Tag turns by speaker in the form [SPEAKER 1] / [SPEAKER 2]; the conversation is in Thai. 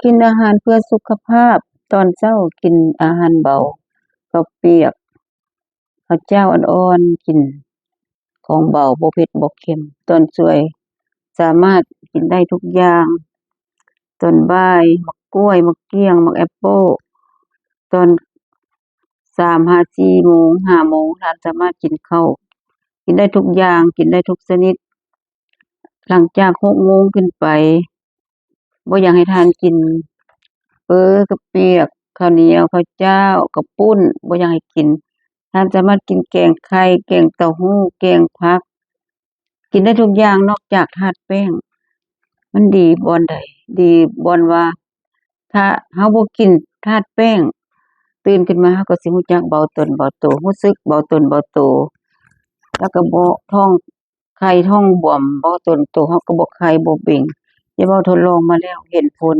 [SPEAKER 1] กินอาหารเพื่อสุขภาพตอนเช้ากินอาหารเบาข้าวเปียกข้าวเจ้าอ่อนๆกินของเบาบ่เผ็ดบ่เค็มตอนช่วยสามารถกินได้ทุกอย่างตอนบ่ายมักกล้วยมักเกี้ยงมักแอปเปิลตอน3-4 โมง5 โมงท่านสามารถกินข้าวกินได้ทุกอย่างกินได้ทุกชนิดหลังจาก6 โมงขึ้นไปบ่อยากให้ทานกินเปอข้าวเปียกข้าวเหนียวข้าวเจ้าข้าวปุ้นบ่อยากให้กินท่านสามารถกินแกงไข่แกงเต้าหู้แกงผักกินได้ทุกอย่างนอกจากธาตุแป้งมันดีบ่อนใดดีบ่อนว่าถ้าเฮาบ่กินธาตุแป้งตื่นขึ้นมาเฮาก็สิรู้จักเบาตนเบาโตรู้สึกเบาตนเบาโตแล้วก็บ่ท้องไข้ท้องบวมเบาตนโตเฮาก็บ่ไข้บ่เบ่งอย่าเว้าทดลองมาแล้วเห็นผล